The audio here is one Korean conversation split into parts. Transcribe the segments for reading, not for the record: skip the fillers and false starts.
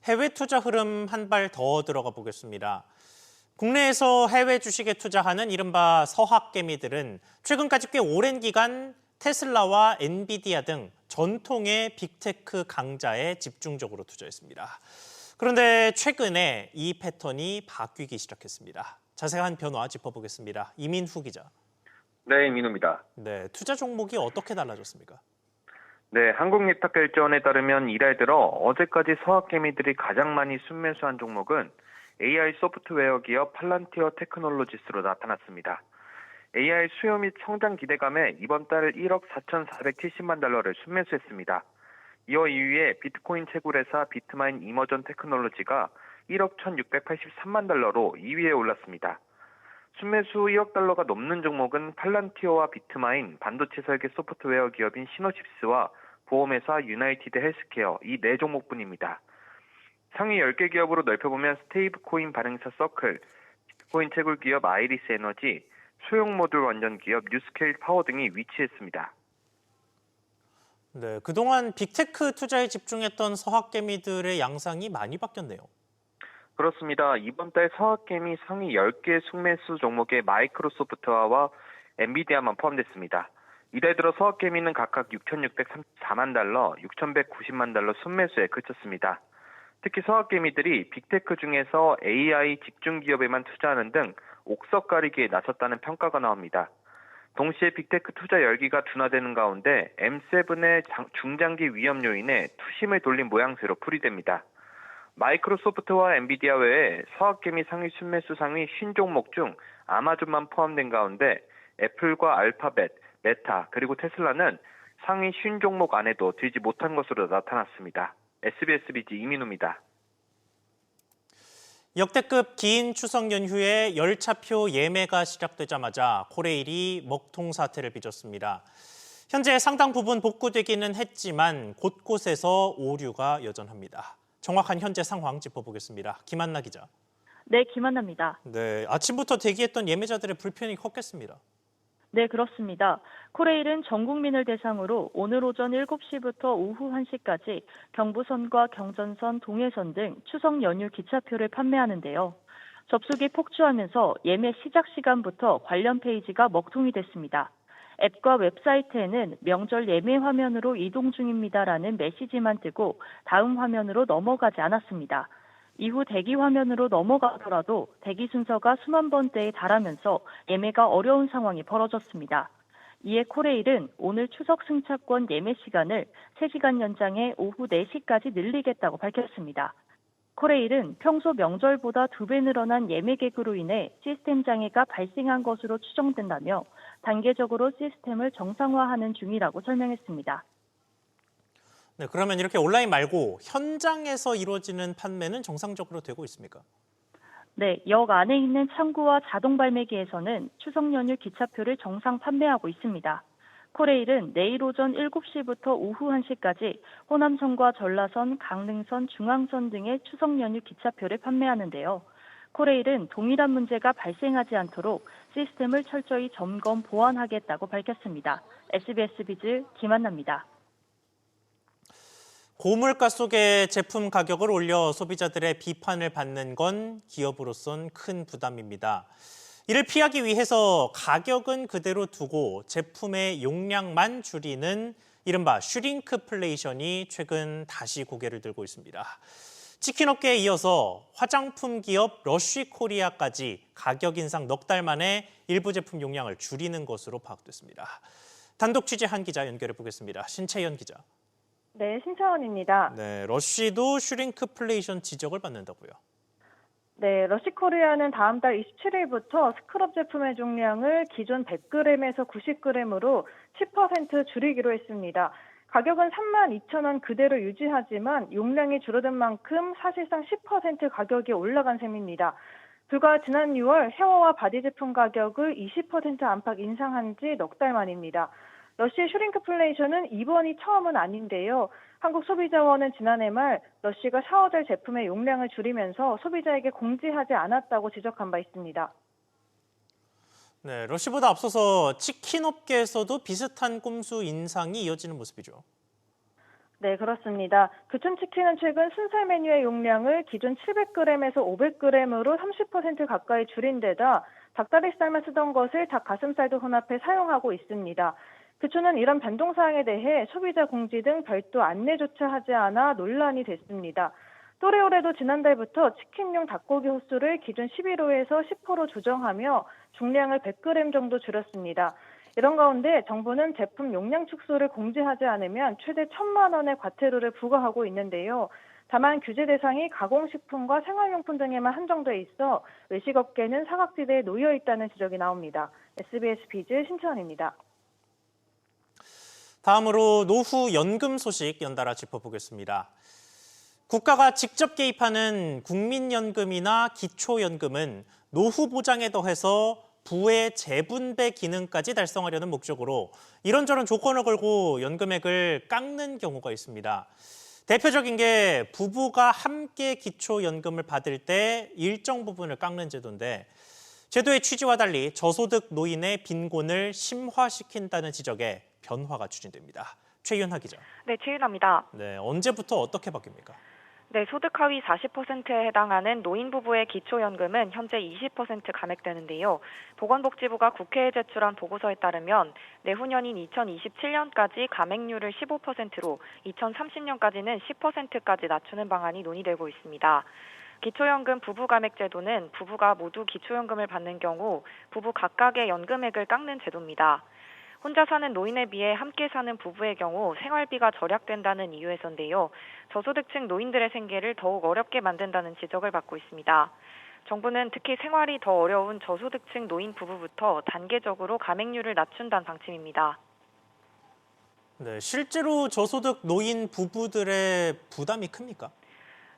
해외 투자 흐름 한 발 더 들어가 보겠습니다. 국내에서 해외 주식에 투자하는 이른바 서학개미들은 최근까지 꽤 오랜 기간 테슬라와 엔비디아 등 전통의 빅테크 강자에 집중적으로 투자했습니다. 그런데 최근에 이 패턴이 바뀌기 시작했습니다. 자세한 변화 짚어보겠습니다. 이민후 기자. 네, 민우입니다. 네, 투자 종목이 어떻게 달라졌습니까? 네, 한국예탁결제원에 따르면 이달 들어 어제까지 서학개미들이 가장 많이 순매수한 종목은 AI 소프트웨어 기업 팔란티어 테크놀로지스로 나타났습니다. AI 수요 및 성장 기대감에 이번 달 1억 4,470만 달러를 순매수했습니다. 이어 2위에 비트코인 채굴회사 비트마인 이머전 테크놀로지가 1억 1,683만 달러로 2위에 올랐습니다. 순매수 1억 달러가 넘는 종목은 팔란티어와 비트마인, 반도체 설계 소프트웨어 기업인 시노칩스와 보험회사 유나이티드 헬스케어 이 네 종목뿐입니다. 상위 10개 기업으로 넓혀보면 스테이블코인 발행사 서클, 비트코인 채굴 기업 아이리스 에너지, 소형 모듈 원전 기업 뉴스케일 파워 등이 위치했습니다. 네, 그동안 빅테크 투자에 집중했던 서학개미들의 양상이 많이 바뀌었네요. 그렇습니다. 이번 달 서학개미 상위 10개 순매수 종목에 마이크로소프트와 엔비디아만 포함됐습니다. 이달 들어 서학개미는 각각 6,634만 달러, 6,190만 달러 순매수에 그쳤습니다. 특히 서학개미들이 빅테크 중에서 AI 집중 기업에만 투자하는 등 옥석 가리기에 나섰다는 평가가 나옵니다. 동시에 빅테크 투자 열기가 둔화되는 가운데 M7의 중장기 위험 요인에 투심을 돌린 모양새로 풀이됩니다. 마이크로소프트와 엔비디아 외에 서학개미 상위 순매수 상위 50종목 중 아마존만 포함된 가운데 애플과 알파벳, 메타, 그리고 테슬라는 상위 50종목 안에도 들지 못한 것으로 나타났습니다. SBS 비즈 이민우입니다. 역대급 긴 추석 연휴에 열차표 예매가 시작되자마자 코레일이 먹통 사태를 빚었습니다. 현재 상당 부분 복구되기는 했지만 곳곳에서 오류가 여전합니다. 정확한 현재 상황 짚어보겠습니다. 김한나 기자. 네, 김한나입니다. 네, 아침부터 대기했던 예매자들의 불편이 컸겠습니다. 네, 그렇습니다. 코레일은 전 국민을 대상으로 오늘 오전 7시부터 오후 1시까지 경부선과 경전선, 동해선 등 추석 연휴 기차표를 판매하는데요. 접속이 폭주하면서 예매 시작 시간부터 관련 페이지가 먹통이 됐습니다. 앱과 웹사이트에는 명절 예매 화면으로 이동 중입니다라는 메시지만 뜨고 다음 화면으로 넘어가지 않았습니다. 이후 대기 화면으로 넘어가더라도 대기 순서가 수만 번대에 달하면서 예매가 어려운 상황이 벌어졌습니다. 이에 코레일은 오늘 추석 승차권 예매 시간을 3시간 연장해 오후 4시까지 늘리겠다고 밝혔습니다. 코레일은 평소 명절보다 2배 늘어난 예매 객으로 인해 시스템 장애가 발생한 것으로 추정된다며 단계적으로 시스템을 정상화하는 중이라고 설명했습니다. 네, 그러면 이렇게 온라인 말고 현장에서 이루어지는 판매는 정상적으로 되고 있습니까? 네, 역 안에 있는 창구와 자동 발매기에서는 추석 연휴 기차표를 정상 판매하고 있습니다. 코레일은 내일 오전 7시부터 오후 1시까지 호남선과 전라선, 강릉선, 중앙선 등의 추석 연휴 기차표를 판매하는데요. 코레일은 동일한 문제가 발생하지 않도록 시스템을 철저히 점검, 보완하겠다고 밝혔습니다. SBS 비즈 김한나입니다. 고물가 속에 제품 가격을 올려 소비자들의 비판을 받는 건 기업으로선 큰 부담입니다. 이를 피하기 위해서 가격은 그대로 두고 제품의 용량만 줄이는 이른바 슈링크플레이션이 최근 다시 고개를 들고 있습니다. 치킨업계에 이어서 화장품 기업 러쉬코리아까지 가격 인상 넉 달 만에 일부 제품 용량을 줄이는 것으로 파악됐습니다. 단독 취재한 기자 연결해 보겠습니다. 신채연 기자. 네, 신차원입니다. 네, 러쉬도 슈링크플레이션 지적을 받는다고요. 네, 러쉬코리아는 다음 달 27일부터 스크럽 제품의 종량을 기존 100g에서 90g으로 10% 줄이기로 했습니다. 가격은 32,000원 그대로 유지하지만 용량이 줄어든 만큼 사실상 10% 가격이 올라간 셈입니다. 불과 지난 6월 헤어와 바디 제품 가격을 20% 안팎 인상한 지 넉 달 만입니다. 러쉬의 슈링크플레이션은 이번이 처음은 아닌데요. 한국소비자원은 지난해 말 러쉬가 샤워젤 제품의 용량을 줄이면서 소비자에게 공지하지 않았다고 지적한 바 있습니다. 네, 러쉬보다 앞서서 치킨 업계에서도 비슷한 꼼수 인상이 이어지는 모습이죠. 네, 그렇습니다. 교촌치킨은 최근 순살 메뉴의 용량을 기존 700g에서 500g으로 30% 가까이 줄인 데다 닭다리살만 쓰던 것을 닭 가슴살도 혼합해 사용하고 있습니다. 교촌은 이런 변동 사항에 대해 소비자 공지 등 별도 안내조차 하지 않아 논란이 됐습니다. 또래올해도 지난달부터 치킨용 닭고기 호수를 기존 11호에서 10호로 조정하며 중량을 100g 정도 줄였습니다. 이런 가운데 정부는 제품 용량 축소를 공지하지 않으면 최대 1,000만 원의 과태료를 부과하고 있는데요. 다만 규제 대상이 가공식품과 생활용품 등에만 한정돼 있어 외식업계는 사각지대에 놓여 있다는 지적이 나옵니다. SBS 비즈 신채원입니다. 다음으로 노후 연금 소식 연달아 짚어보겠습니다. 국가가 직접 개입하는 국민연금이나 기초연금은 노후 보장에 더해서 부의 재분배 기능까지 달성하려는 목적으로 이런저런 조건을 걸고 연금액을 깎는 경우가 있습니다. 대표적인 게 부부가 함께 기초연금을 받을 때 일정 부분을 깎는 제도인데 제도의 취지와 달리 저소득 노인의 빈곤을 심화시킨다는 지적에 변화가 추진됩니다. 최윤하 기자. 네, 최윤아입니다. 네, 언제부터 어떻게 바뀝니까? 네, 소득 하위 40%에 해당하는 노인 부부의 기초연금은 현재 20% 감액되는데요. 보건복지부가 국회에 제출한 보고서에 따르면 내후년인 2027년까지 감액률을 15%로 2030년까지는 10%까지 낮추는 방안이 논의되고 있습니다. 기초연금 부부 감액 제도는 부부가 모두 기초연금을 받는 경우 부부 각각의 연금액을 깎는 제도입니다. 혼자 사는 노인에 비해 함께 사는 부부의 경우 생활비가 절약된다는 이유에서인데요. 저소득층 노인들의 생계를 더욱 어렵게 만든다는 지적을 받고 있습니다. 정부는 특히 생활이 더 어려운 저소득층 노인 부부부터 단계적으로 감액률을 낮춘다는 방침입니다. 네, 실제로 저소득 노인 부부들의 부담이 큽니까?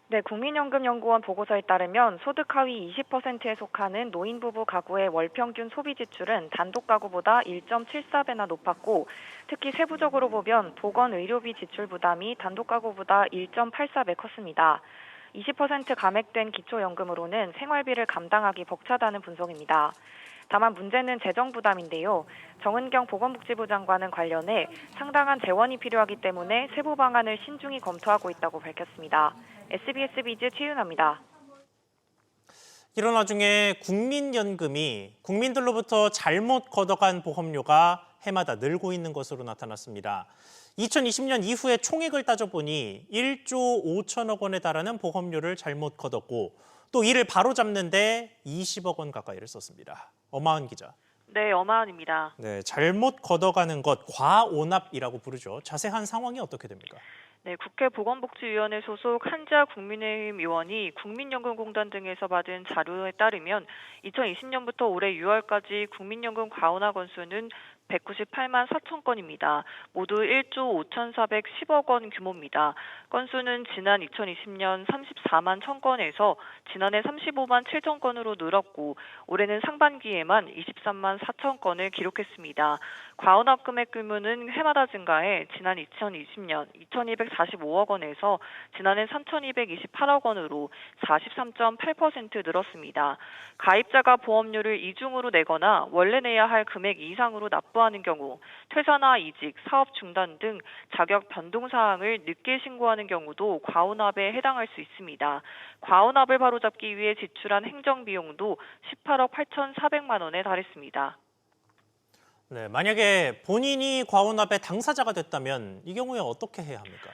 네, 국민연금연구원 보고서에 따르면 소득 하위 20%에 속하는 노인 부부 가구의 월 평균 소비 지출은 단독 가구보다 1.74배나 높았고 특히 세부적으로 보면 보건 의료비 지출 부담이 단독 가구보다 1.84배 컸습니다. 20% 감액된 기초연금으로는 생활비를 감당하기 벅차다는 분석입니다. 다만 문제는 재정 부담인데요. 정은경 보건복지부 장관은 관련해 상당한 재원이 필요하기 때문에 세부 방안을 신중히 검토하고 있다고 밝혔습니다. SBS 비즈 최윤아입니다. 이런 와중에 국민연금이 국민들로부터 잘못 걷어간 보험료가 해마다 늘고 있는 것으로 나타났습니다. 2020년 이후에 총액을 따져보니 1조 5천억 원에 달하는 보험료를 잘못 걷었고 또 이를 바로잡는데 20억 원 가까이를 썼습니다. 엄하은 기자. 네, 엄하은입니다. 네, 잘못 걷어가는 것, 과오납이라고 부르죠. 자세한 상황이 어떻게 됩니까? 네, 국회 보건복지위원회 소속 한자 국민의힘 의원이 국민연금공단 등에서 받은 자료에 따르면 2020년부터 올해 6월까지 국민연금 과오납 건수는 198만 4천 건입니다. 모두 1조 5,410억 원 규모입니다. 건수는 지난 2020년 34만 1천 건에서 지난해 35만 7천 건으로 늘었고 올해는 상반기에만 23만 4천 건을 기록했습니다. 과오납 금액 규모는 해마다 증가해 지난 2020년 2,245억 원에서 지난해 3,228억 원으로 43.8% 늘었습니다. 가입자가 보험료를 이중으로 내거나 원래 내야 할 금액 이상으로 납부하는 경우 퇴사나 이직, 사업 중단 등 자격 변동 사항을 늦게 신고하는 경우도 과오납에 해당할 수 있습니다. 과오납을 바로잡기 위해 지출한 행정비용도 18억 8,400만 원에 달했습니다. 네, 만약에 본인이 과오납의 당사자가 됐다면 이 경우에 어떻게 해야 합니까?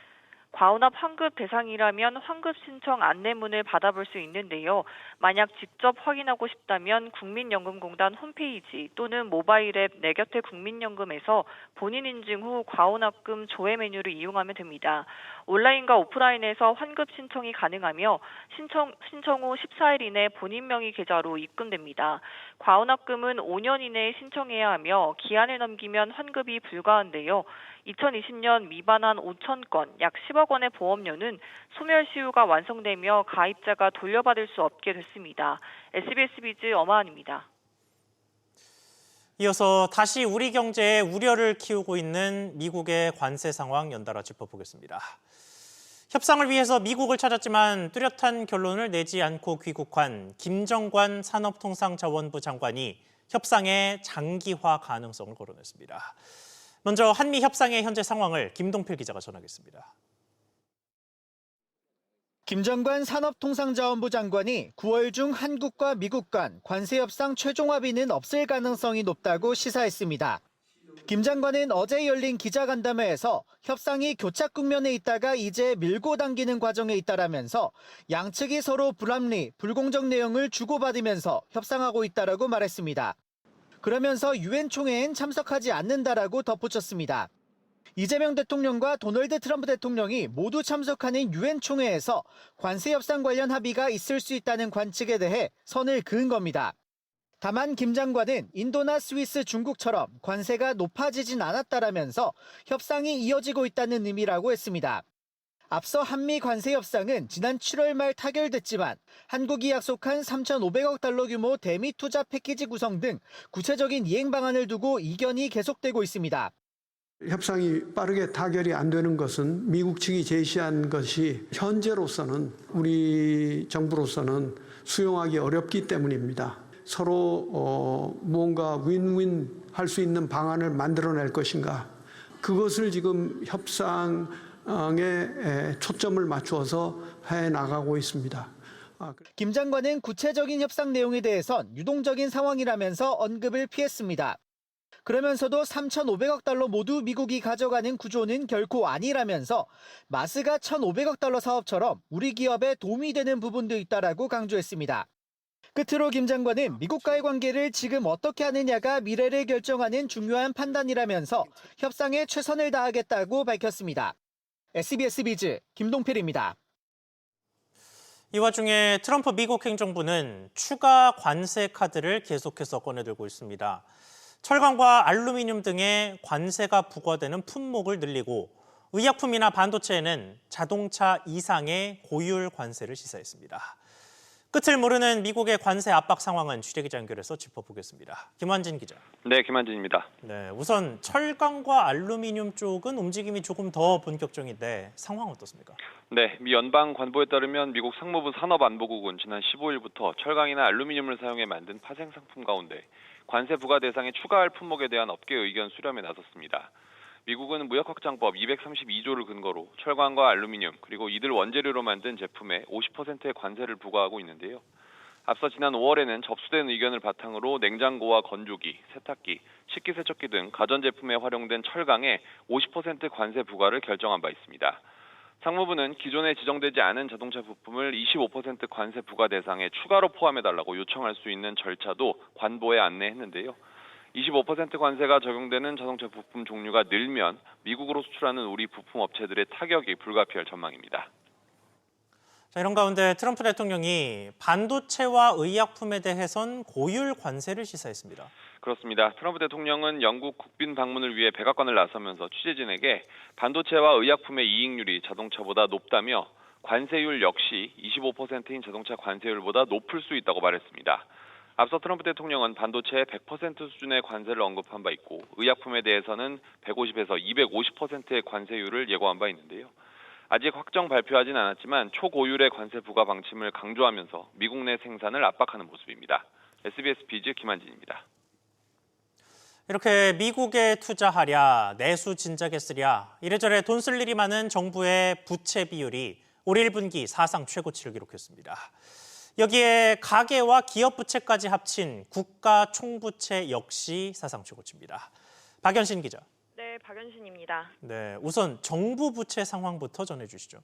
과오납 환급 대상이라면 환급 신청 안내문을 받아볼 수 있는데요. 만약 직접 확인하고 싶다면 국민연금공단 홈페이지 또는 모바일 앱 내 곁에 국민연금에서 본인 인증 후 과오납금 조회 메뉴를 이용하면 됩니다. 온라인과 오프라인에서 환급 신청이 가능하며 신청 후 14일 이내 본인 명의 계좌로 입금됩니다. 과오납금은 5년 이내에 신청해야 하며 기한을 넘기면 환급이 불가한데요. 2020년 미반환 5천 건, 약 10억 원의 보험료는 소멸시효가 완성되며 가입자가 돌려받을 수 없게 됐습니다. SBS 비즈 엄하은입니다. 이어서 다시 우리 경제에 우려를 키우고 있는 미국의 관세 상황 연달아 짚어보겠습니다. 협상을 위해서 미국을 찾았지만 뚜렷한 결론을 내지 않고 귀국한 김정관 산업통상자원부 장관이 협상의 장기화 가능성을 거론했습니다. 먼저 한미 협상의 현재 상황을 김동필 기자가 전하겠습니다. 김정관 산업통상자원부 장관이 9월 중 한국과 미국 간 관세 협상 최종 합의는 없을 가능성이 높다고 시사했습니다. 김 장관은 어제 열린 기자간담회에서 협상이 교착 국면에 있다가 이제 밀고 당기는 과정에 있다라면서 양측이 서로 불합리, 불공정 내용을 주고받으면서 협상하고 있다라고 말했습니다. 그러면서 유엔 총회엔 참석하지 않는다라고 덧붙였습니다. 이재명 대통령과 도널드 트럼프 대통령이 모두 참석하는 유엔 총회에서 관세 협상 관련 합의가 있을 수 있다는 관측에 대해 선을 그은 겁니다. 다만 김 장관은 인도나 스위스, 중국처럼 관세가 높아지진 않았다라면서 협상이 이어지고 있다는 의미라고 했습니다. 앞서 한미 관세 협상은 지난 7월 말 타결됐지만 한국이 약속한 3,500억 달러 규모 대미 투자 패키지 구성 등 구체적인 이행 방안을 두고 이견이 계속되고 있습니다. 협상이 빠르게 타결이 안 되는 것은 미국 측이 제시한 것이 현재로서는 우리 정부로서는 수용하기 어렵기 때문입니다. 서로 무언가 윈윈 할 수 있는 방안을 만들어낼 것인가. 그것을 지금 협상에 초점을 맞추어서 해나가고 있습니다. 김 장관은 구체적인 협상 내용에 대해선 유동적인 상황이라면서 언급을 피했습니다. 그러면서도 3,500억 달러 모두 미국이 가져가는 구조는 결코 아니라면서 마스가 1,500억 달러 사업처럼 우리 기업에 도움이 되는 부분도 있다라고 강조했습니다. 끝으로 김 장관은 미국과의 관계를 지금 어떻게 하느냐가 미래를 결정하는 중요한 판단이라면서 협상에 최선을 다하겠다고 밝혔습니다. SBS 비즈 김동필입니다. 이 와중에 트럼프 미국 행정부는 추가 관세 카드를 계속해서 꺼내들고 있습니다. 철강과 알루미늄 등의 관세가 부과되는 품목을 늘리고 의약품이나 반도체에는 자동차 이상의 고율 관세를 시사했습니다. 끝을 모르는 미국의 관세 압박 상황은 취재기자 연결해서 짚어보겠습니다. 김환진 기자. 네, 김환진입니다. 네, 우선 철강과 알루미늄 쪽은 움직임이 조금 더 본격적인데 상황 어떻습니까? 네, 미 연방 관보에 따르면 미국 상무부 산업안보국은 지난 15일부터 철강이나 알루미늄을 사용해 만든 파생 상품 가운데 관세 부과 대상에 추가할 품목에 대한 업계 의견 수렴에 나섰습니다. 미국은 무역확장법 232조를 근거로 철강과 알루미늄 그리고 이들 원재료로 만든 제품에 50%의 관세를 부과하고 있는데요. 앞서 지난 5월에는 접수된 의견을 바탕으로 냉장고와 건조기, 세탁기, 식기세척기 등 가전제품에 활용된 철강에 50% 관세 부과를 결정한 바 있습니다. 상무부는 기존에 지정되지 않은 자동차 부품을 25% 관세 부과 대상에 추가로 포함해달라고 요청할 수 있는 절차도 관보에 안내했는데요. 25% 관세가 적용되는 자동차 부품 종류가 늘면 미국으로 수출하는 우리 부품 업체들의 타격이 불가피할 전망입니다. 자, 이런 가운데 트럼프 대통령이 반도체와 의약품에 대해선 고율 관세를 시사했습니다. 그렇습니다. 트럼프 대통령은 영국 국빈 방문을 위해 백악관을 나서면서 취재진에게 반도체와 의약품의 이익률이 자동차보다 높다며 관세율 역시 25%인 자동차 관세율보다 높을 수 있다고 말했습니다. 앞서 트럼프 대통령은 반도체의 100% 수준의 관세를 언급한 바 있고 의약품에 대해서는 150에서 250%의 관세율을 예고한 바 있는데요. 아직 확정 발표하진 않았지만 초고율의 관세 부과 방침을 강조하면서 미국 내 생산을 압박하는 모습입니다. SBS 비즈 김한진입니다. 이렇게 미국에 투자하랴, 내수 진작에 쓰랴, 이래저래 돈 쓸 일이 많은 정부의 부채 비율이 올 1분기 사상 최고치를 기록했습니다. 여기에 가계와 기업 부채까지 합친 국가 총부채 역시 사상 최고치입니다. 박연신 기자. 네, 박연신입니다. 네, 우선 정부 부채 상황부터 전해주시죠.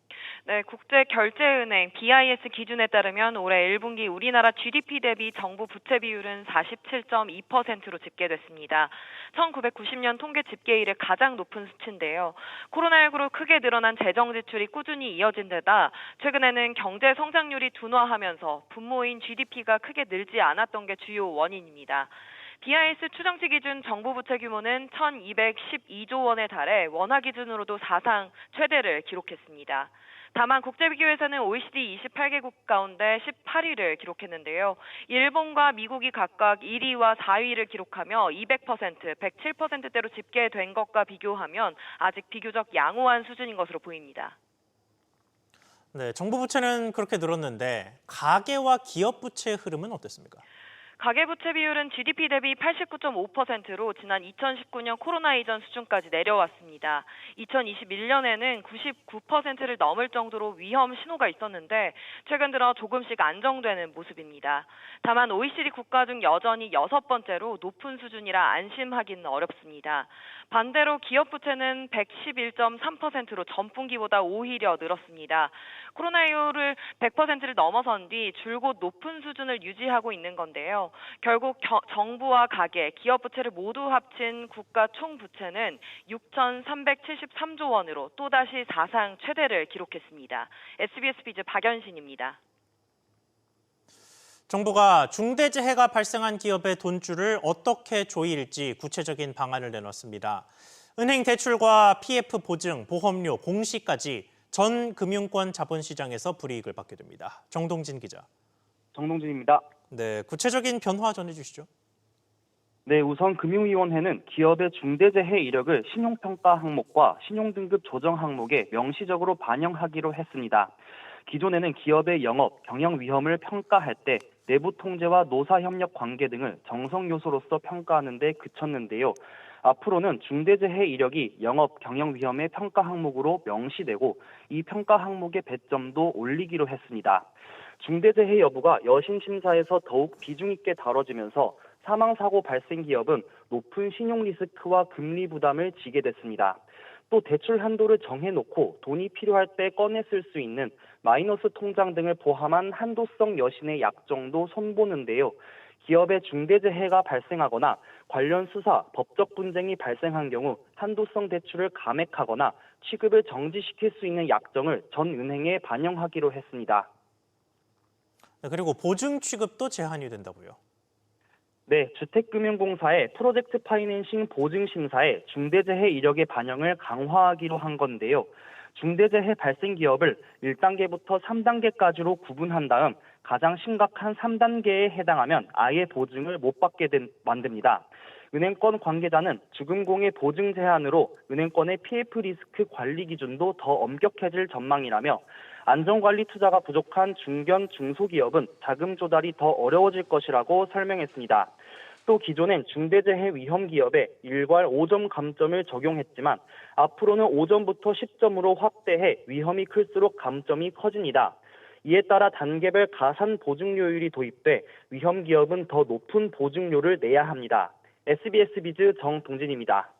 네, 국제결제은행 BIS 기준에 따르면 올해 1분기 우리나라 GDP 대비 정부 부채 비율은 47.2%로 집계됐습니다. 1990년 통계 집계 이래 가장 높은 수치인데요. 코로나19로 크게 늘어난 재정 지출이 꾸준히 이어진 데다 최근에는 경제 성장률이 둔화하면서 분모인 GDP가 크게 늘지 않았던 게 주요 원인입니다. BIS 추정치 기준 정부 부채 규모는 1,212조 원에 달해 원화 기준으로도 사상 최대를 기록했습니다. 다만 국제 비교에서는 OECD 28개국 가운데 18위를 기록했는데요. 일본과 미국이 각각 1위와 4위를 기록하며 200%, 107%대로 집계된 것과 비교하면 아직 비교적 양호한 수준인 것으로 보입니다. 네, 정부 부채는 그렇게 늘었는데 가계와 기업 부채의 흐름은 어땠습니까? 가계부채 비율은 GDP 대비 89.5%로 지난 2019년 코로나 이전 수준까지 내려왔습니다. 2021년에는 99%를 넘을 정도로 위험 신호가 있었는데 최근 들어 조금씩 안정되는 모습입니다. 다만 OECD 국가 중 여전히 6번째로 높은 수준이라 안심하기는 어렵습니다. 반대로 기업 부채는 111.3%로 전분기보다 오히려 늘었습니다. 코로나 이후를 100%를 넘어선 뒤 줄곧 높은 수준을 유지하고 있는 건데요. 결국 정부와 가계, 기업 부채를 모두 합친 국가 총부채는 6,373조 원으로 또다시 사상 최대를 기록했습니다. SBS 비즈 박연신입니다. 정부가 중대재해가 발생한 기업의 돈줄을 어떻게 조일지 구체적인 방안을 내놨습니다. 은행 대출과 PF 보증, 보험료, 공시까지 전 금융권 자본시장에서 불이익을 받게 됩니다. 정동진 기자. 정동진입니다. 네, 구체적인 변화 전해주시죠. 네, 우선 금융위원회는 기업의 중대재해 이력을 신용평가 항목과 신용등급 조정 항목에 명시적으로 반영하기로 했습니다. 기존에는 기업의 영업, 경영 위험을 평가할 때 내부 통제와 노사협력 관계 등을 정성 요소로서 평가하는 데 그쳤는데요. 앞으로는 중대재해 이력이 영업, 경영 위험의 평가 항목으로 명시되고 이 평가 항목의 배점도 올리기로 했습니다. 중대재해 여부가 여신 심사에서 더욱 비중 있게 다뤄지면서 사망사고 발생 기업은 높은 신용 리스크와 금리 부담을 지게 됐습니다. 또 대출 한도를 정해놓고 돈이 필요할 때 꺼내 쓸 수 있는 마이너스 통장 등을 포함한 한도성 여신의 약정도 손보는데요. 기업의 중대재해가 발생하거나 관련 수사, 법적 분쟁이 발생한 경우 한도성 대출을 감액하거나 취급을 정지시킬 수 있는 약정을 전 은행에 반영하기로 했습니다. 그리고 보증 취급도 제한이 된다고요. 네, 주택금융공사의 프로젝트 파이낸싱 보증심사에 중대재해 이력의 반영을 강화하기로 한 건데요. 중대재해 발생 기업을 1단계부터 3단계까지로 구분한 다음 가장 심각한 3단계에 해당하면 아예 보증을 못 받게 만듭니다. 은행권 관계자는 주금공의 보증 제한으로 은행권의 PF 리스크 관리 기준도 더 엄격해질 전망이라며 안전관리 투자가 부족한 중견, 중소기업은 자금 조달이 더 어려워질 것이라고 설명했습니다. 또 기존엔 중대재해 위험 기업에 일괄 5점 감점을 적용했지만 앞으로는 5점부터 10점으로 확대해 위험이 클수록 감점이 커집니다. 이에 따라 단계별 가산 보증료율이 도입돼 위험 기업은 더 높은 보증료를 내야 합니다. SBS 비즈 정동진입니다.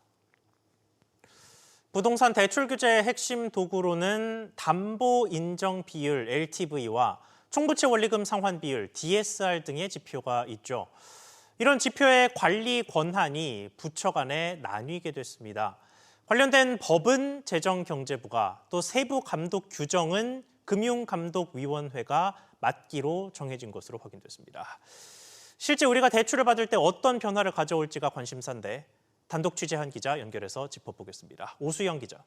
부동산 대출 규제의 핵심 도구로는 담보 인정 비율 LTV와 총부채 원리금 상환 비율 DSR 등의 지표가 있죠. 이런 지표의 관리 권한이 부처 간에 나뉘게 됐습니다. 관련된 법은 재정경제부가, 또 세부 감독 규정은 금융감독위원회가 맡기로 정해진 것으로 확인됐습니다. 실제 우리가 대출을 받을 때 어떤 변화를 가져올지가 관심사인데 단독 취재한 기자 연결해서 짚어보겠습니다. 오수영 기자.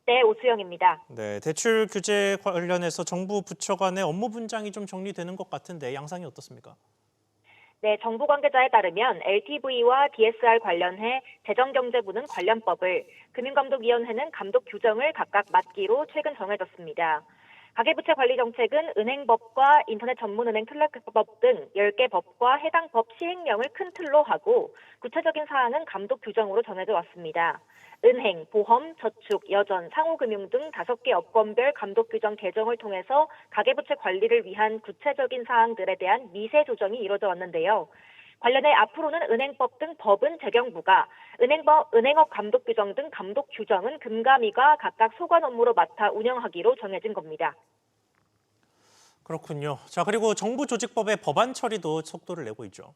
네, 오수영입니다. 네, 대출 규제 관련해서 정부 부처 간의 업무 분장이 좀 정리되는 것 같은데 양상이 어떻습니까? 네, 정부 관계자에 따르면 LTV와 DSR 관련해 재정경제부는 관련법을, 금융감독위원회는 감독 규정을 각각 맡기로 최근 정해졌습니다. 가계부채 관리 정책은 은행법과 인터넷 전문은행 플랫폼법 등 10개 법과 해당 법 시행령을 큰 틀로 하고 구체적인 사항은 감독 규정으로 정해져 왔습니다. 은행, 보험, 저축, 여전, 상호금융 등 5개 업권별 감독 규정 개정을 통해서 가계부채 관리를 위한 구체적인 사항들에 대한 미세 조정이 이루어져 왔는데요. 관련해 앞으로는 은행법 등 법은 재경부가, 은행업 감독 규정 등 감독 규정은 금감위가 각각 소관 업무로 맡아 운영하기로 정해진 겁니다. 그렇군요. 자, 그리고 정부 조직법의 법안 처리도 속도를 내고 있죠.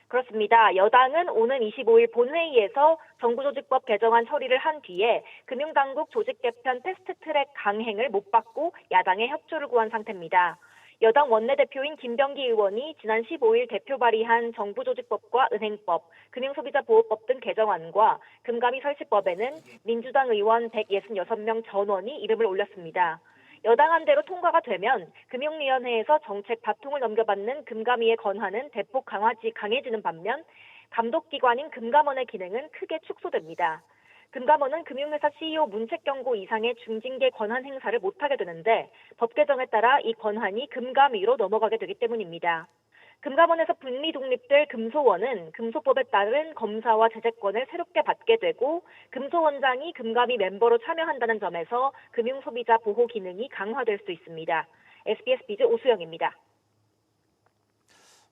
그렇습니다. 여당은 오는 25일 본회의에서 정부조직법 개정안 처리를 한 뒤에 금융당국 조직 개편 패스트트랙 강행을 못 받고 야당의 협조를 구한 상태입니다. 여당 원내대표인 김병기 의원이 지난 15일 대표 발의한 정부조직법과 은행법, 금융소비자보호법 등 개정안과 금감위 설치법에는 민주당 의원 166명 전원이 이름을 올렸습니다. 여당안대로 통과가 되면 금융위원회에서 정책 바통을 넘겨받는 금감위의 권한은 대폭 강해지는 반면 감독기관인 금감원의 기능은 크게 축소됩니다. 금감원은 금융회사 CEO 문책경고 이상의 중징계 권한 행사를 못하게 되는데 법 개정에 따라 이 권한이 금감위로 넘어가게 되기 때문입니다. 금감원에서 분리 독립될 금소원은 금소법에 따른 검사와 제재권을 새롭게 받게 되고 금소원장이 금감위 멤버로 참여한다는 점에서 금융소비자 보호 기능이 강화될 수 있습니다. SBS 비즈 오수영입니다.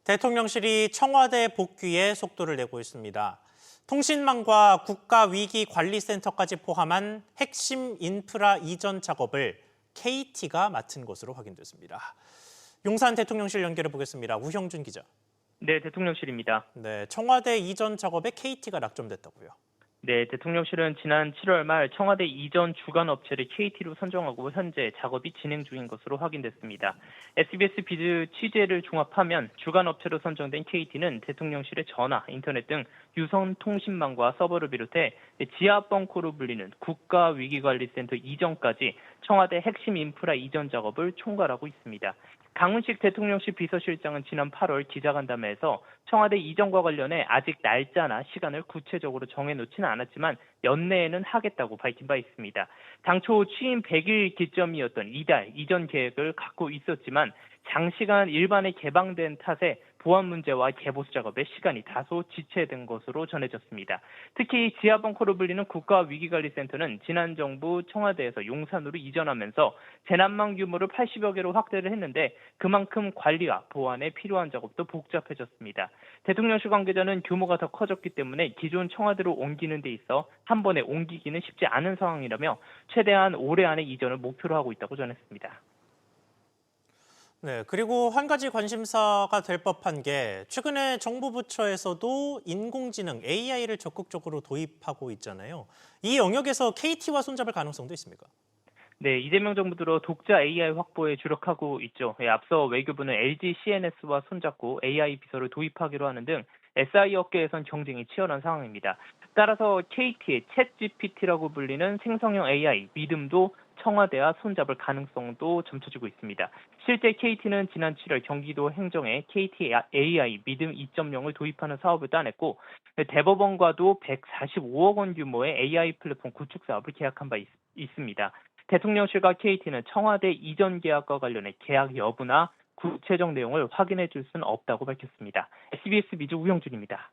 대통령실이 청와대 복귀에 속도를 내고 있습니다. 통신망과 국가위기관리센터까지 포함한 핵심 인프라 이전 작업을 KT가 맡은 것으로 확인됐습니다. 용산 대통령실 연결해 보겠습니다. 우형준 기자. 네, 대통령실입니다. 네, 청와대 이전 작업에 KT가 낙점됐다고요. 네, 대통령실은 지난 7월 말 청와대 이전 주간 업체를 KT로 선정하고 현재 작업이 진행 중인 것으로 확인됐습니다. SBS 비즈 취재를 종합하면 주간 업체로 선정된 KT는 대통령실의 전화, 인터넷 등 유선 통신망과 서버를 비롯해 지하 벙커로 불리는 국가위기관리센터 이전까지 청와대 핵심 인프라 이전 작업을 총괄하고 있습니다. 강훈식 대통령실 비서실장은 지난 8월 기자간담회에서 청와대 이전과 관련해 아직 날짜나 시간을 구체적으로 정해놓지는 않았지만 연내에는 하겠다고 밝힌 바 있습니다. 당초 취임 100일 기점이었던 이달 이전 계획을 갖고 있었지만 장시간 일반에 개방된 탓에 보안 문제와 개보수 작업에 시간이 다소 지체된 것으로 전해졌습니다. 특히 지하 벙커로 불리는 국가위기관리센터는 지난 정부 청와대에서 용산으로 이전하면서 재난망 규모를 80여 개로 확대를 했는데 그만큼 관리와 보안에 필요한 작업도 복잡해졌습니다. 대통령실 관계자는 규모가 더 커졌기 때문에 기존 청와대로 옮기는 데 있어 한 번에 옮기기는 쉽지 않은 상황이라며 최대한 올해 안에 이전을 목표로 하고 있다고 전했습니다. 네, 그리고 한 가지 관심사가 될 법한 게 최근에 정부 부처에서도 인공지능 AI를 적극적으로 도입하고 있잖아요. 이 영역에서 KT와 손잡을 가능성도 있습니까? 네, 이재명 정부 들어 독자 AI 확보에 주력하고 있죠. 앞서 외교부는 LG CNS와 손잡고 AI 비서를 도입하기로 하는 등 SI 업계에선 경쟁이 치열한 상황입니다. 따라서 KT의 챗GPT라고 불리는 생성형 AI 믿음도 청와대와 손잡을 가능성도 점쳐지고 있습니다. 실제 KT는 지난 7월 경기도 행정에 KT AI 믿음 2.0을 도입하는 사업을 따냈고 대법원과도 145억 원 규모의 AI 플랫폼 구축 사업을 계약한 바 있습니다. 대통령실과 KT는 청와대 이전 계약과 관련해 계약 여부나 구체적 내용을 확인해 줄 수는 없다고 밝혔습니다. SBS 비즈 우영준입니다.